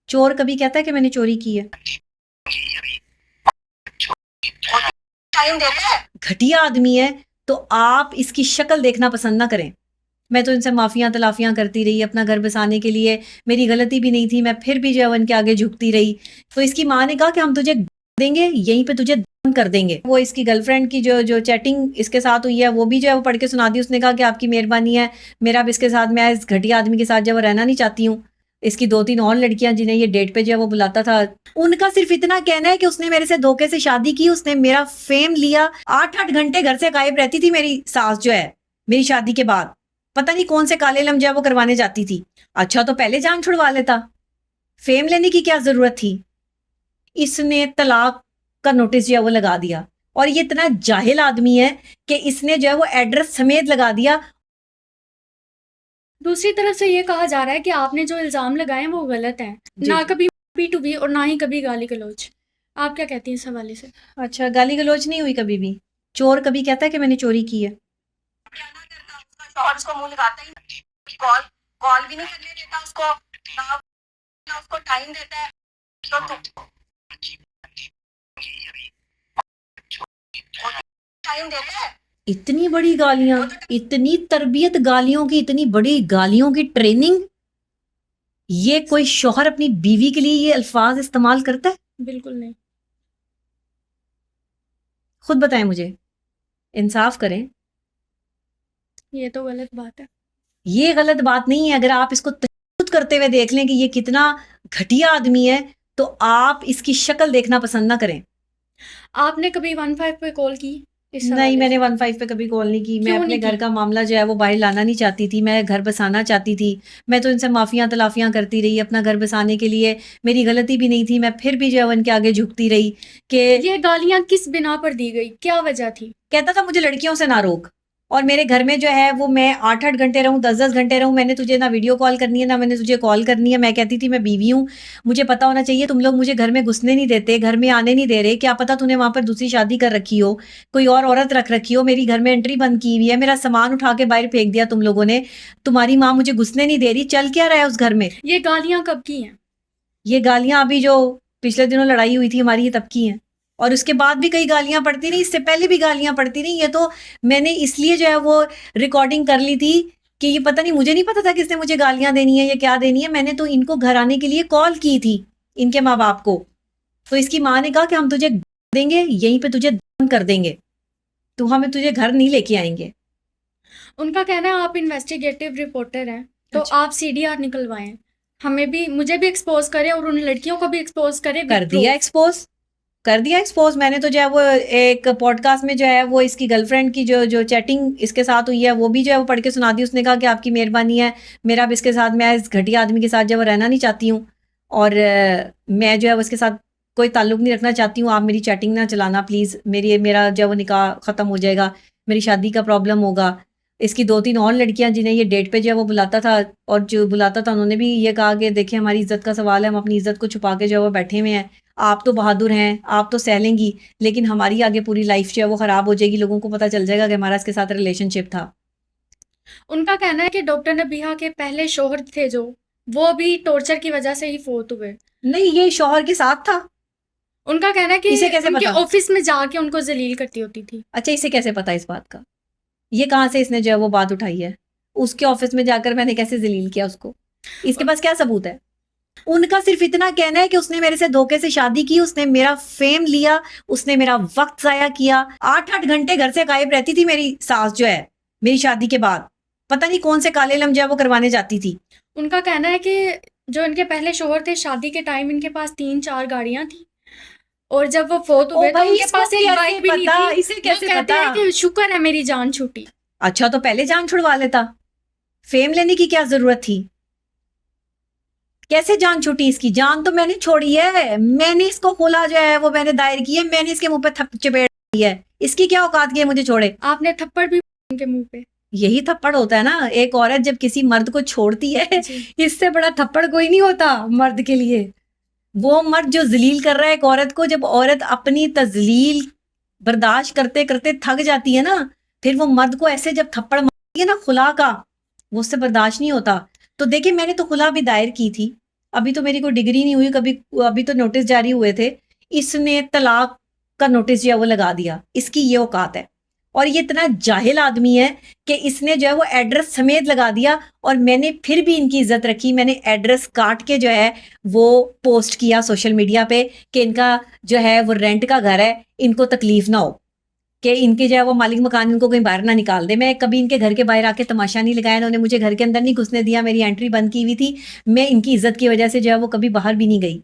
चोर कभी कहता है कि मैंने चोरी की है? टाइम देता है। घटिया आदमी है। तो आप इसकी शक्ल देखना पसंद ना करें। मैं तो इनसे माफियां तलाफियां करती रही अपना घर बसाने के लिए, मेरी गलती भी नहीं थी, मैं फिर भी जो है इनके आगे झुकती रही। तो इसकी माँ ने कहा कि हम तुझे देंगे, यहीं पे तुझे दफन कर देंगे। वो इसकी गर्लफ्रेंड की जो जो चैटिंग इसके साथ हुई है वो भी जो है वो पढ़ के सुना दी। उसने कहा कि आपकी मेहरबानी है, मेरा अब इसके साथ, मैं इस घटिया आदमी के साथ जो है वो रहना नहीं चाहती हूँ। इसकी 2-3 और लड़कियां जिन्हें ये डेट पे जो है वो बुलाता था, उनका सिर्फ इतना कहना है कि उसने मेरे से धोखे से शादी की, उसने मेरा फेम लिया। 8-8 घंटे घर से गायब रहती थी मेरी सास जो है मेरी शादी के बाद। पता नहीं कौन से काले लम जो है वो करवाने जाती थी। अच्छा तो पहले जान छुड़वा लेता, फेम लेने की क्या जरूरत थी? इसने तलाक का नोटिस जो है वो लगा दिया। और ये इतना जाहिल आदमी है कि इसने जो है वो एड्रेस समेत लगा दिया। दूसरी तरफ से ये कहा जा रहा है कि आपने जो इल्ज़ाम लगाए हैं वो गलत हैं, ना कभी पी2पी और ना ही कभी गाली गलौज। आप क्या कहती हैं इस हवाले से? अच्छा, गाली गलौज नहीं हुई कभी भी। चोर कभी कहता है कि मैंने चोरी की है? क्या ना करता, उसका शौहर उसको मुंह लगाता ही नहीं। कॉल कॉल भी नहीं करने देता उसको, ना उसको टाइम देता है। तो टाइम देता है। इतनी बड़ी गालियां, इतनी तरबियत गालियों की, इतनी बड़ी गालियों की ट्रेनिंग, ये कोई शौहर अपनी बीवी के लिए ये अल्फाज इस्तेमाल करता है? बिल्कुल नहीं। खुद बताएं मुझे, इंसाफ करें। ये तो गलत बात है। ये गलत बात नहीं है। अगर आप इसको तशद्दुद करते हुए देख लें कि ये कितना घटिया आदमी है, तो आप इसकी शक्ल देखना पसंद ना करें। आपने कभी 15 पे कॉल की इस नहीं, हवाले मैंने से? 15 पे कभी कॉल नहीं की। मैं क्यों अपने नहीं घर की? का मामला जो है वो बाहर लाना नहीं चाहती थी, मैं घर बसाना चाहती थी। मैं तो इनसे माफियां तलाफियां करती रही अपना घर बसाने के लिए, मेरी गलती भी नहीं थी, मैं फिर भी जो है वो इनके आगे झुकती रही कि ये गालियां किस बिना पर दी गई, क्या वजह थी? कहता था मुझे लड़कियों से ना रोक। और मेरे घर में जो है वो मैं 8-8 घंटे रहूं, 10-10 घंटे रहूं, मैंने तुझे ना वीडियो कॉल करनी है, ना मैंने तुझे कॉल करनी है। मैं कहती थी मैं बीवी हूं, मुझे पता होना चाहिए। तुम लोग मुझे घर में घुसने नहीं देते, घर में आने नहीं दे रहे, क्या पता तूने वहां पर दूसरी शादी कर रखी हो, कोई और औरत रख रखी हो, मेरी घर में एंट्री बंद की हुई है, मेरा सामान उठा के बाहर फेंक दिया तुम लोगों ने, तुम्हारी माँ मुझे घुसने नहीं दे रही। चल क्या रहा है उस घर में? ये गालियां कब की हैं? ये गालियां अभी जो पिछले दिनों लड़ाई हुई थी हमारी, ये तब की हैं। और उसके बाद भी कई गालियां पड़ती रही, इससे पहले भी गालियां पड़ती रही। ये तो मैंने इसलिए जो है वो रिकॉर्डिंग कर ली थी कि ये पता नहीं, मुझे नहीं पता था किसने मुझे गालियां देनी है या क्या देनी है। मैंने तो इनको घर आने के लिए कॉल की थी, इनके माँ बाप को। तो इसकी माँ ने कहा कि हम तुझे देंगे, यहीं पे तुझे दफन कर देंगे, तो हमें तुझे घर नहीं लेके आएंगे। उनका कहना है आप इन्वेस्टिगेटिव रिपोर्टर हैं, तो अच्छा। आप सीडीआर निकलवाएं, हमें भी, मुझे भी एक्सपोज करें और उन लड़कियों को भी एक्सपोज करें कर विद दिया प्रूफ। एक्सपोज, कर दिया एक्सपोज। मैंने तो जो है वो एक पॉडकास्ट में जो है वो इसकी गर्लफ्रेंड की जो जो चैटिंग इसके साथ हुई है वो भी जो है वो पढ़ के सुना दी। उसने कहा कि आपकी मेहरबानी है, मेरा अब इसके साथ, मैं इस घटिया आदमी के साथ जो है वो रहना नहीं चाहती हूँ। और मैं जो है वो इसके साथ कोई ताल्लुक नहीं रखना चाहती हूँ। आप मेरी चैटिंग ना चलाना प्लीज़, मेरा जो है वो निकाह ख़त्म हो जाएगा, मेरी शादी का प्रॉब्लम होगा। इसकी 2-3 और लड़कियां जिन्हें ये डेट पे जो है वो बुलाता था, और जो बुलाता था उन्होंने भी ये कहा कि देखिए हमारी इज्जत का सवाल है, हम अपनी इज्जत को छुपा के जो है वो बैठे हुए हैं। आप तो बहादुर हैं, आप तो सह लेंगी, लेकिन हमारी आगे पूरी लाइफ जो है वो खराब हो जाएगी, लोगों को पता चल जाएगा कि हमारा इसके साथ रिलेशनशिप था। उनका कहना है कि डॉक्टर नबीहा के पहले शोहर थे जो, वो भी टॉर्चर की वजह से ही फोत हुए। नहीं, ये शौहर के साथ था। उनका कहना है कि इसे कैसे उनके पता? ऑफिस में जाके उनको जलील करती होती थी। अच्छा, इसे कैसे पता इस बात का? ये कहाँ से इसने जो है वो बात उठाई है? उसके ऑफिस में जाकर मैंने कैसे जलील किया उसको? इसके पास क्या सबूत है? उनका सिर्फ इतना कहना है कि उसने मेरे से धोखे से शादी की, उसने मेरा फेम लिया, उसने मेरा वक्त जाया किया। 8-8 घंटे घर से गायब रहती थी मेरी सास जो है मेरी शादी के बाद। पता नहीं कौन से काले लम जो है वो करवाने जाती थी। उनका कहना है कि जो इनके पहले शोहर थे, शादी के टाइम इनके पास 3-4 गाड़ियां थी, और जब वो फोत ओ हुए तो भाई, उनके इसको पास एक कैसे बाइक भी नहीं पता? थी। इसे वो कैसे कहते पता? हैं कि शुक्र है मेरी जान छूटी। अच्छा तो पहले जान छुड़वा लेता, फेम लेने की क्या जरूरत थी? कैसे जान छूटी इसकी? जान तो मैंने छोड़ी है, मैंने इसको खोला जो है वो मैंने दायर की है, मैंने इसके मुंह पे चपेट दी है। इसकी क्या औकात की है मुझे छोड़े? आपने थप्पड़ भी उनके मुंह पे। यही थप्पड़ होता है ना, एक औरत जब किसी मर्द को छोड़ती है, जी। इससे बड़ा थप्पड़ कोई नहीं होता मर्द के लिए। वो मर्द जो जलील कर रहा है एक औरत को, जब औरत अपनी तजलील बर्दाश्त करते करते थक जाती है ना, फिर वो मर्द को ऐसे जब थप्पड़ मारती है ना खुला का, वो उससे बर्दाश्त नहीं होता। तो देखिए मैंने तो खुला भी दायर की थी, अभी तो मेरी कोई डिग्री नहीं हुई कभी, अभी तो नोटिस जारी हुए थे, इसने तलाक का नोटिस जो है वो लगा दिया। इसकी ये औकात है। और ये इतना जाहिल आदमी है कि इसने जो है वो एड्रेस समेत लगा दिया, और मैंने फिर भी इनकी इज्जत रखी। मैंने एड्रेस काट के जो है वो पोस्ट किया सोशल मीडिया पे कि इनका जो है वो रेंट का घर है, इनको तकलीफ ना हो, कि इनके जो है वो मालिक मकान इनको कहीं बाहर ना निकाल दे। मैं कभी इनके घर के बाहर आके तमाशा नहीं लगाया, इन्होंने मुझे घर के अंदर नहीं घुसने दिया, मेरी एंट्री बंद की हुई थी। मैं इनकी इज्जत की वजह से जो है वो कभी बाहर भी नहीं गई।